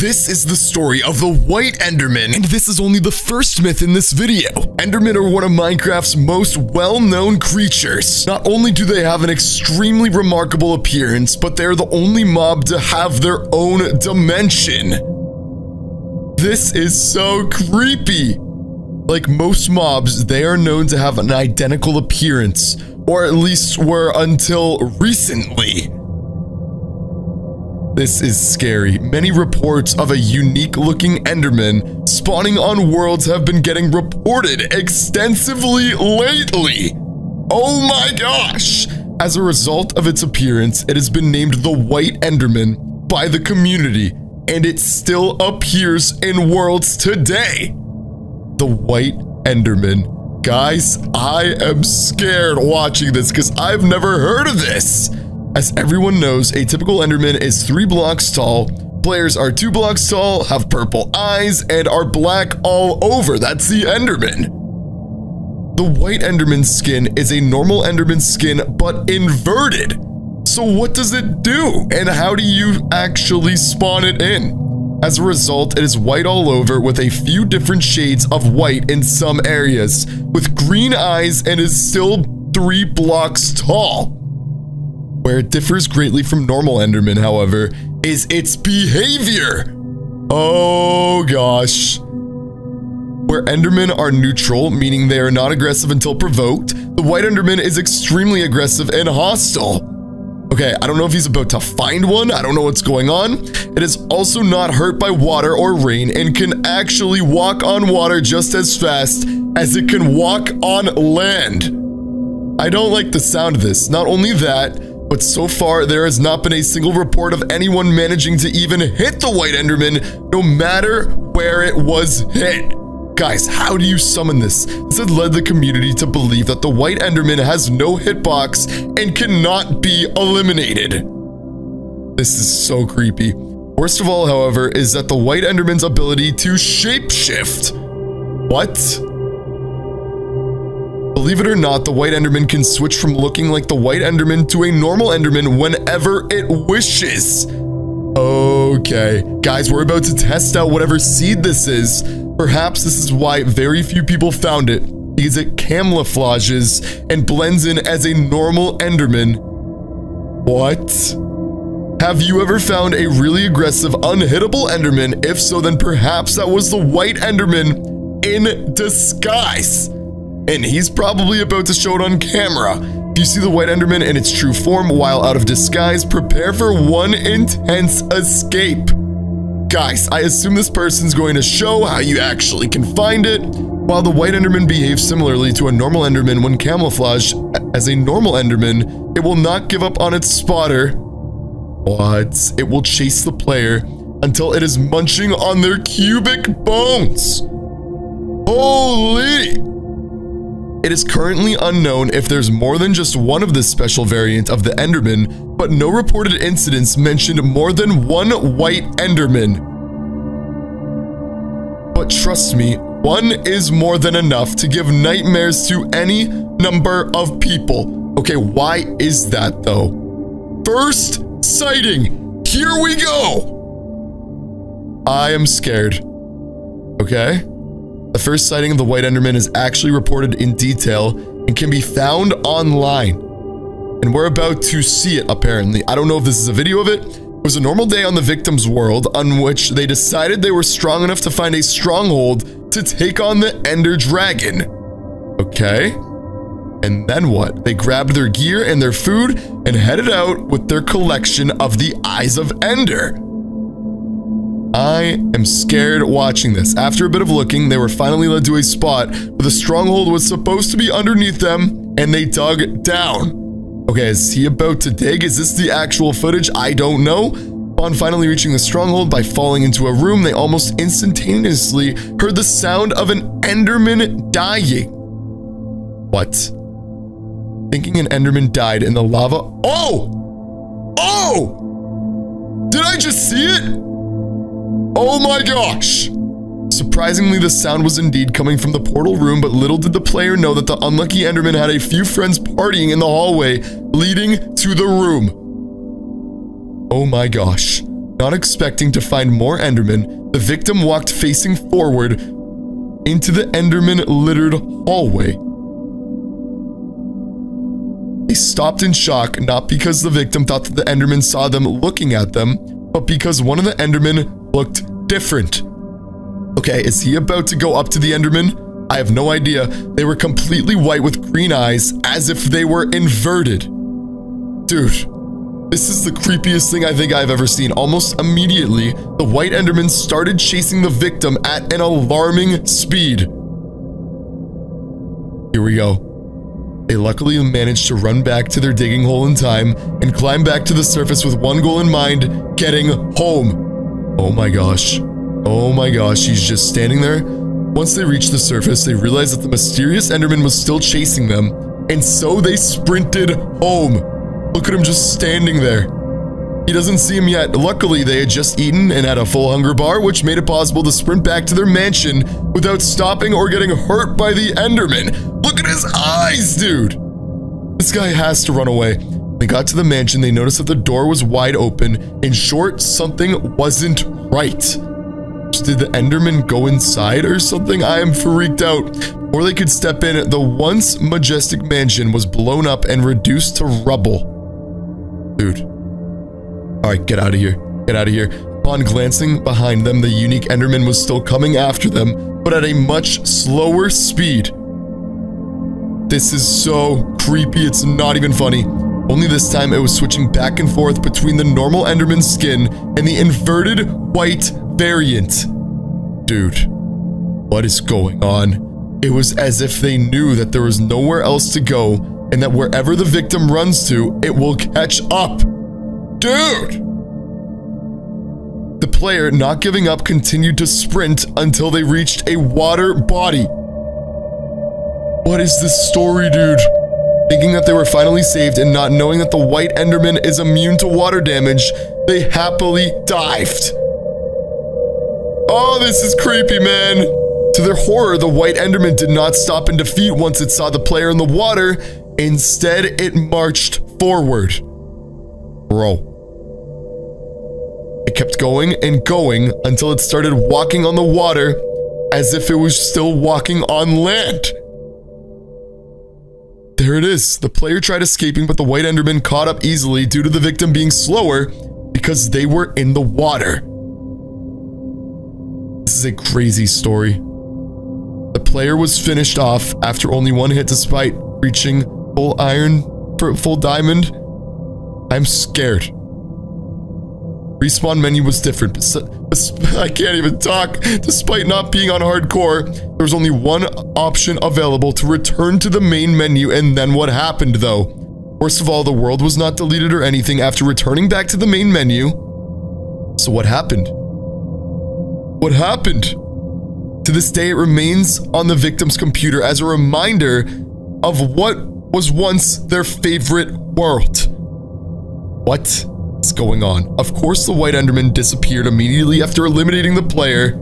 This is the story of the White Enderman, and this is only the first myth in this video. Endermen are one of Minecraft's most well-known creatures. Not only do they have an extremely remarkable appearance, but they're the only mob to have their own dimension. This is so creepy. Like most mobs, they are known to have an identical appearance, or at least were until recently. This is scary. Many reports of a unique-looking Enderman spawning on worlds have been getting reported extensively lately. Oh my gosh! As a result of its appearance, it has been named the White Enderman by the community, and it still appears in worlds today. The White Enderman. Guys, I am scared watching this because I've never heard of this. As everyone knows, a typical Enderman is 3 blocks tall. Players are 2 blocks tall, have purple eyes, and are black all over. That's the Enderman. The White Enderman skin is a normal Enderman skin, but inverted. So what does it do? And how do you actually spawn it in? As a result, it is white all over with a few different shades of white in some areas, with green eyes, and is still 3 blocks tall. Where it differs greatly from normal Enderman, however, is its behavior. Oh gosh. Where Endermen are neutral, meaning they are not aggressive until provoked, the White Enderman is extremely aggressive and hostile. Okay, I don't know if he's about to find one. I don't know what's going on. It is also not hurt by water or rain and can actually walk on water just as fast as it can walk on land. I don't like the sound of this. Not only that, but so far, there has not been a single report of anyone managing to even hit the White Enderman, no matter where it was hit. Guys, how do you summon this? This has led the community to believe that the White Enderman has no hitbox and cannot be eliminated. This is so creepy. Worst of all, however, is that the White Enderman's ability to shapeshift. What? Believe it or not, the White Enderman can switch from looking like the White Enderman to a normal Enderman whenever it wishes. Okay, guys, we're about to test out whatever seed this is. Perhaps this is why very few people found it, because it camouflages and blends in as a normal Enderman. What? Have you ever found a really aggressive, unhittable Enderman? If so, then perhaps that was the White Enderman in disguise. And he's probably about to show it on camera. If you see the White Enderman in its true form while out of disguise, prepare for one intense escape. Guys, I assume this person's going to show how you actually can find it. While the White Enderman behaves similarly to a normal Enderman when camouflaged as a normal Enderman, it will not give up on its spotter. What? It will chase the player until it is munching on their cubic bones. Holy! It is currently unknown if there's more than just one of this special variant of the Enderman, but no reported incidents mentioned more than one White Enderman. But trust me, one is more than enough to give nightmares to any number of people. Okay, why is that though? First sighting, here we go. I am scared. Okay. The first sighting of the White Enderman is actually reported in detail and can be found online. And we're about to see it, apparently. I don't know if this is a video of it. It was a normal day on the victim's world on which they decided they were strong enough to find a stronghold to take on the Ender Dragon. Okay. And then what? They grabbed their gear and their food and headed out with their collection of the Eyes of Ender. I am scared watching this. After a bit of looking, they were finally led to a spot where the stronghold was supposed to be underneath them, and they dug down. Okay, is he about to dig? Is this the actual footage? I don't know. Upon finally reaching the stronghold by falling into a room, they almost instantaneously heard the sound of an Enderman dying. What? Thinking an Enderman died in the lava. Oh! Oh! Did I just see it? Oh my gosh! Surprisingly, the sound was indeed coming from the portal room, but little did the player know that the unlucky Enderman had a few friends partying in the hallway leading to the room. Oh my gosh. Not expecting to find more Endermen, the victim walked facing forward into the Enderman-littered hallway. They stopped in shock, not because the victim thought that the Enderman saw them looking at them, but because one of the Endermen looked different. Okay, is he about to go up to the Enderman? I have no idea. They were completely white with green eyes, as if they were inverted. Dude. This is the creepiest thing I think I've ever seen. Almost immediately, the White Enderman started chasing the victim at an alarming speed. Here we go. They luckily managed to run back to their digging hole in time and climb back to the surface with one goal in mind, getting home. Oh my gosh. Oh my gosh, he's just standing there. Once they reached the surface, they realized that the mysterious Enderman was still chasing them, and so they sprinted home. Look at him just standing there. He doesn't see him yet. Luckily, they had just eaten and had a full hunger bar, which made it possible to sprint back to their mansion without stopping or getting hurt by the Enderman. Look at his eyes, dude. This guy has to run away. They got to the mansion. They noticed that the door was wide open. In short, something wasn't right. Did the Enderman go inside or something? I am freaked out. Before they could step in, the once majestic mansion was blown up and reduced to rubble. Dude. Alright, get out of here. Get out of here. Upon glancing behind them, the unique Enderman was still coming after them, but at a much slower speed. This is so creepy, it's not even funny. Only this time it was switching back and forth between the normal Enderman skin and the inverted white variant. Dude, what is going on? It was as if they knew that there was nowhere else to go and that wherever the victim runs to, it will catch up. Dude! The player, not giving up, continued to sprint until they reached a water body. What is this story, dude? Thinking that they were finally saved and not knowing that the White Enderman is immune to water damage, they happily dived. Oh, this is creepy, man. To their horror, the White Enderman did not stop in defeat once it saw the player in the water. Instead, it marched forward. Bro. It kept going and going until it started walking on the water as if it was still walking on land. There it is. The player tried escaping, but the White Enderman caught up easily due to the victim being slower because they were in the water. This is a crazy story. The player was finished off after only one hit despite reaching full diamond. I'm scared. Respawn menu was different. I can't even talk. Despite not being on hardcore, there was only one option available to return to the main menu, and then what happened though? First of all, the world was not deleted or anything after returning back to the main menu. So what happened? What happened? To this day, it remains on the victim's computer as a reminder of what was once their favorite world. What is going on? Of course, the White Enderman disappeared immediately after eliminating the player.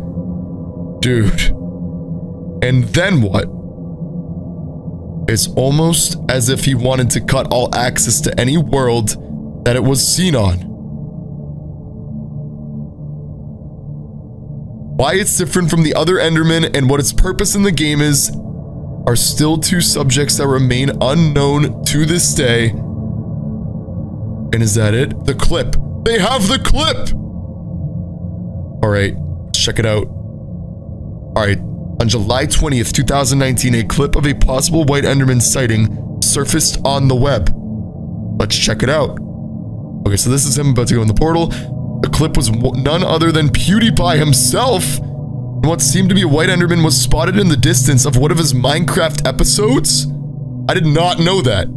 Dude. And then what? It's almost as if he wanted to cut all access to any world that it was seen on. Why it's different from the other Enderman and what its purpose in the game is are still two subjects that remain unknown to this day. And is that it? The clip. They have the clip! Alright, check it out. Alright, on July 20th, 2019, a clip of a possible White Enderman sighting surfaced on the web. Let's check it out. Okay, so this is him about to go in the portal. The clip was none other than PewDiePie himself. And what seemed to be a White Enderman was spotted in the distance of one of his Minecraft episodes. I did not know that.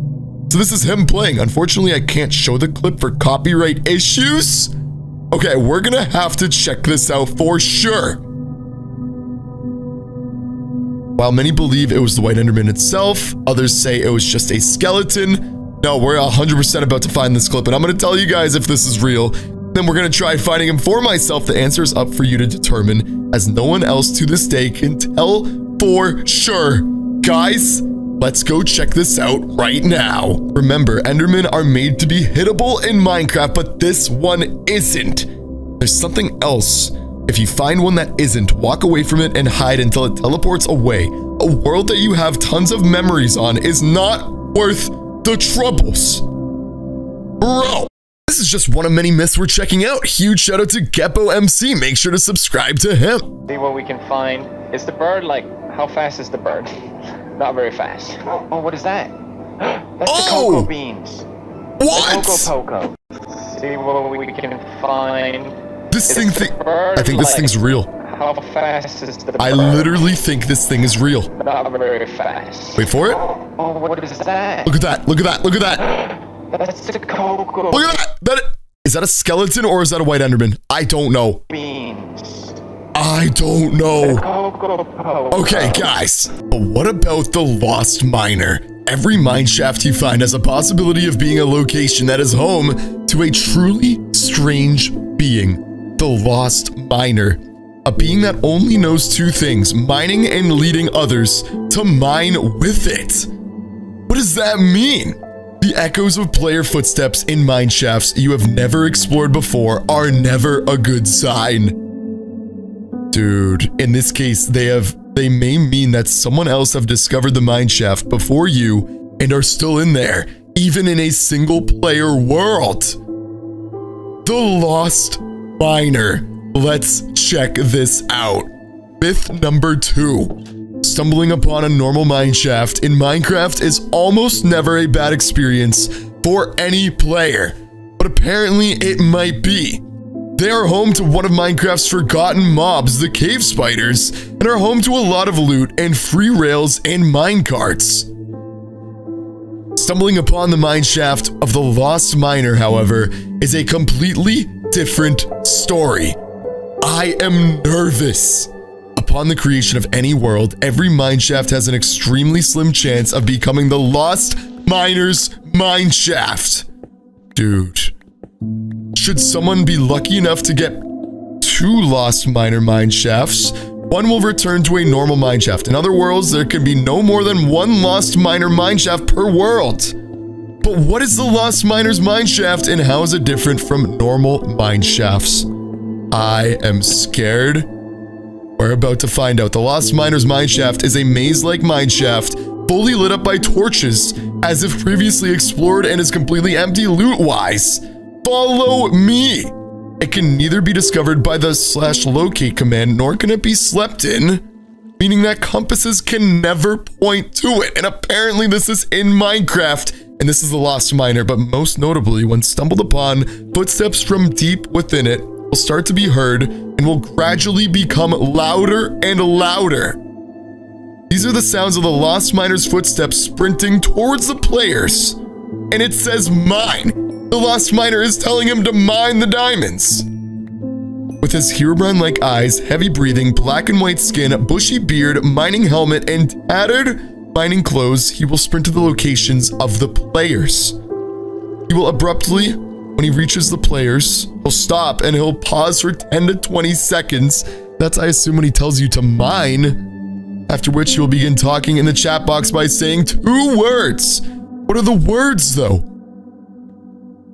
So this is him playing. Unfortunately, I can't show the clip for copyright issues. Okay, we're gonna have to check this out for sure. While many believe it was the White Enderman itself, others say it was just a skeleton. No, we're 100% about to find this clip, and I'm gonna tell you guys if this is real. Then we're gonna try finding him for myself. The answer is up for you to determine, as no one else to this day can tell for sure. Guys, let's go check this out right now. Remember, Endermen are made to be hittable in Minecraft, but this one isn't. There's something else. If you find one that isn't, walk away from it and hide until it teleports away. A world that you have tons of memories on is not worth the troubles. Bro, this is just one of many myths we're checking out. Huge shout out to Geppo MC. Make sure to subscribe to him. See what we can find. Is the bird like, how fast is the bird? Not very fast. Oh, what is that? That's the cocoa beans. What? The cocoa poco. See what we can find. This thing, I think this thing's real. How fast is the bird? I literally think this thing is real. Not very fast. Wait for it. Oh, what is that? Look at that. Look at that. Look at that. That's the cocoa. Look at that. Is that a skeleton or is that a white enderman? I don't know. Beans. I don't know. Cocoa poco. Okay, guys. But what about the lost miner? Every mine shaft you find has a possibility of being a location that is home to a truly strange being. The lost miner. A being that only knows two things, mining and leading others to mine with it. What does that mean? The echoes of player footsteps in mine shafts you have never explored before are never a good sign. Dude, in this case, they may mean that someone else have discovered the mine shaft before you and are still in there, even in a single player world. The lost miner. Let's check this out. Myth number 2. Stumbling upon a normal mine shaft in Minecraft is almost never a bad experience for any player, but apparently it might be. They are home to one of Minecraft's forgotten mobs, the cave spiders, and are home to a lot of loot and free rails and minecarts. Stumbling upon the mine shaft of the lost miner, however, is a completely different story. I am nervous. Upon the creation of any world, every mine shaft has an extremely slim chance of becoming the lost miner's mine shaft. Dude. Should someone be lucky enough to get 2 lost miner mine shafts, one will return to a normal mine shaft. In other words, there can be no more than 1 lost miner mine shaft per world. But what is the lost miner's mine shaft and how is it different from normal mine shafts? I am scared. We're about to find out. The lost miner's mine shaft is a maze-like mine shaft fully lit up by torches as if previously explored and is completely empty loot-wise. Follow me. It can neither be discovered by the /locate command nor can it be slept in, meaning that compasses can never point to it. And apparently this is in Minecraft and this is the lost miner, but most notably when stumbled upon, footsteps from deep within it will start to be heard and will gradually become louder and louder. These are the sounds of the lost miner's footsteps sprinting towards the players. And it says mine. The lost miner is telling him to mine the diamonds. With his Herobrine-like eyes, heavy breathing, black and white skin, bushy beard, mining helmet, and tattered mining clothes, he will sprint to the locations of the players. He will abruptly, when he reaches the players, he'll stop and he'll pause for 10 to 20 seconds. That's, I assume, when he tells you to mine. After which he'll begin talking in the chat box by saying 2 words. What are the words, though?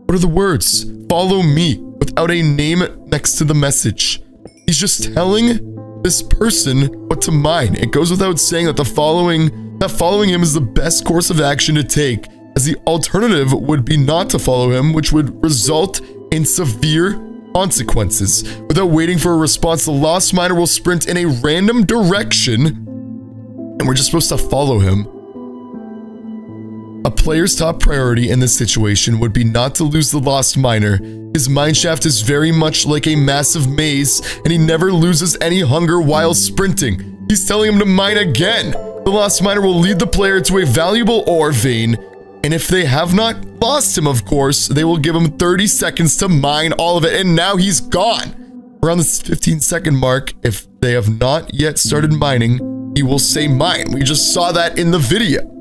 What are the words? Follow me, without a name next to the message. He's just telling this person what to mine. It goes without saying that following him is the best course of action to take, as the alternative would be not to follow him, which would result in severe consequences. Without waiting for a response, the lost miner will sprint in a random direction, and we're just supposed to follow him. A player's top priority in this situation would be not to lose the lost miner. His mineshaft is very much like a massive maze, and he never loses any hunger while sprinting. He's telling him to mine again. The lost miner will lead the player to a valuable ore vein, and if they have not lost him, of course, they will give him 30 seconds to mine all of it, and now he's gone. Around the 15-second mark, if they have not yet started mining, he will say mine. We just saw that in the video.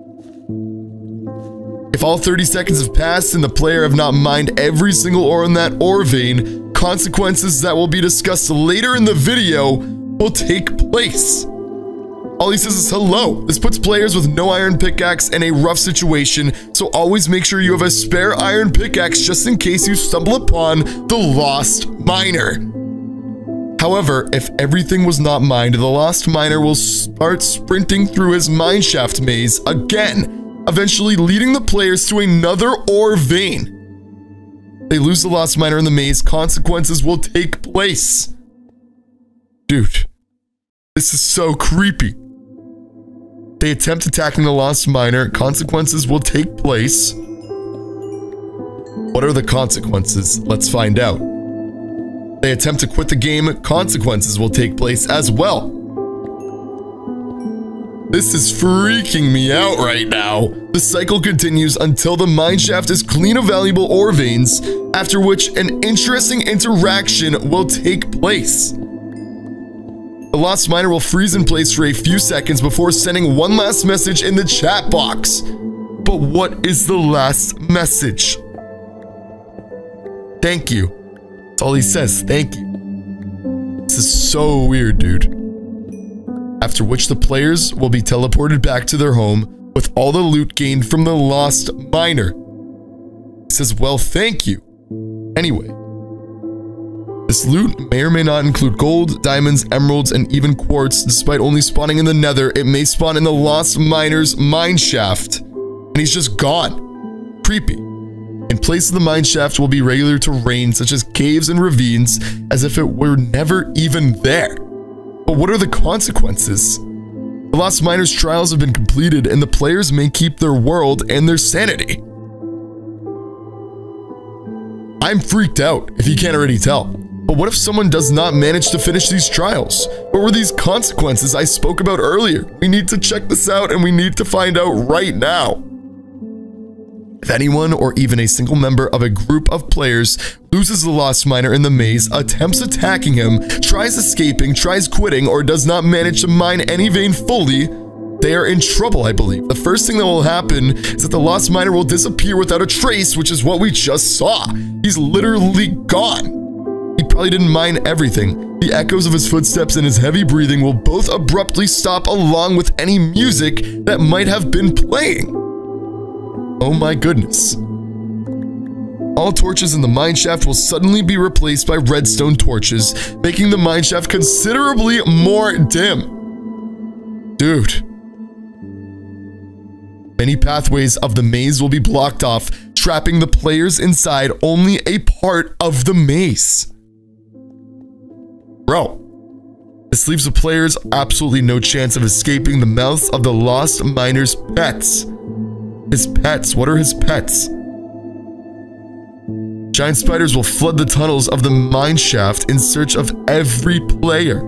If all 30 seconds have passed and the player have not mined every single ore in that ore vein, consequences that will be discussed later in the video will take place. All he says is hello. This puts players with no iron pickaxe in a rough situation, so always make sure you have a spare iron pickaxe just in case you stumble upon the lost miner. However, if everything was not mined, the lost miner will start sprinting through his mineshaft maze again, eventually leading the players to another ore vein. They lose the lost miner in the maze, consequences will take place. Dude, this is so creepy. They attempt attacking the lost miner, consequences will take place. What are the consequences? Let's find out. They attempt to quit the game, consequences will take place as well. This is freaking me out right now. The cycle continues until the mineshaft is clean of valuable ore veins, after which an interesting interaction will take place. The lost miner will freeze in place for a few seconds before sending one last message in the chat box. But what is the last message? Thank you. That's all he says, thank you. This is so weird, dude. After which the players will be teleported back to their home with all the loot gained from the lost miner. He says, well, thank you. Anyway, this loot may or may not include gold, diamonds, emeralds, and even quartz. Despite only spawning in the nether, it may spawn in the lost miner's mineshaft. And he's just gone. Creepy. In place of the mineshaft will be regular terrain such as caves and ravines, as if it were never even there. But what are the consequences? The lost miner's trials have been completed and the players may keep their world and their sanity. I'm freaked out, if you can't already tell. But what if someone does not manage to finish these trials? What were these consequences I spoke about earlier? We need to check this out and we need to find out right now. If anyone or even a single member of a group of players loses the lost miner in the maze, attempts attacking him, tries escaping, tries quitting, or does not manage to mine any vein fully, they are in trouble, I believe. The first thing that will happen is that the lost miner will disappear without a trace, which is what we just saw. He's literally gone. He probably didn't mine everything. The echoes of his footsteps and his heavy breathing will both abruptly stop along with any music that might have been playing. Oh my goodness. All torches in the mineshaft will suddenly be replaced by redstone torches, making the mineshaft considerably more dim. Dude. Many pathways of the maze will be blocked off, trapping the players inside only a part of the maze. Bro, this leaves the players absolutely no chance of escaping the mouths of the lost miner's pets. His pets, what are his pets? Giant spiders will flood the tunnels of the mineshaft in search of every player.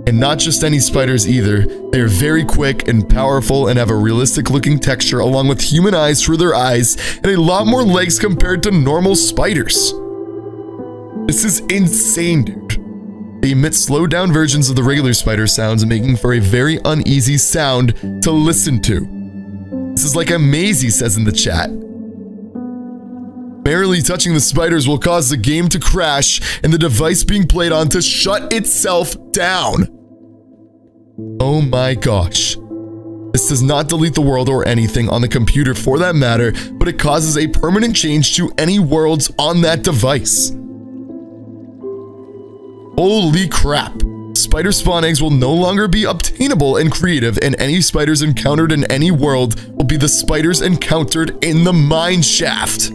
And not just any spiders either. They are very quick and powerful and have a realistic looking texture along with human eyes for their eyes and a lot more legs compared to normal spiders. This is insane, dude. They emit slowed down versions of the regular spider sounds, making for a very uneasy sound to listen to. This is like a maze, he says in the chat. Barely touching the spiders will cause the game to crash and the device being played on to shut itself down. Oh my gosh. This does not delete the world or anything on the computer for that matter, but it causes a permanent change to any worlds on that device. Holy crap. Spider spawn eggs will no longer be obtainable and creative, and any spiders encountered in any world will be the spiders encountered in the mineshaft.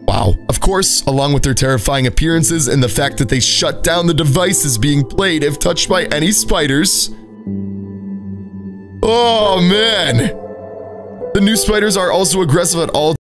Wow. Of course, along with their terrifying appearances and the fact that they shut down the devices being played if touched by any spiders. Oh man. The new spiders are also aggressive at all